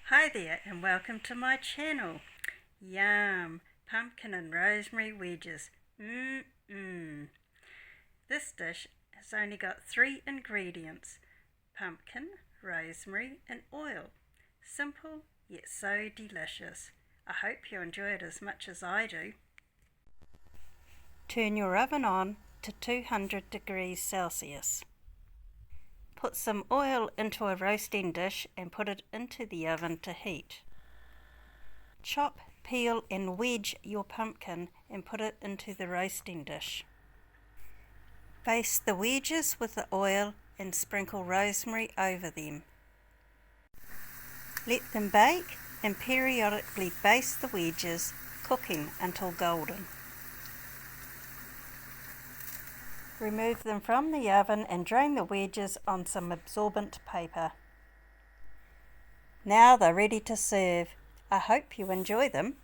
Hi there and welcome to my channel. Yum! Pumpkin and rosemary wedges. Mmm. This dish has only got 3 ingredients: pumpkin, rosemary and oil. Simple yet so delicious. I hope you enjoy it as much as I do. Turn your oven on to 200 degrees Celsius. Put some oil into a roasting dish and put it into the oven to heat. Chop, peel and wedge your pumpkin and put it into the roasting dish. Baste the wedges with the oil and sprinkle rosemary over them. Let them bake and periodically baste the wedges, cooking until golden. Remove them from the oven and drain the wedges on some absorbent paper. Now they're ready to serve. I hope you enjoy them.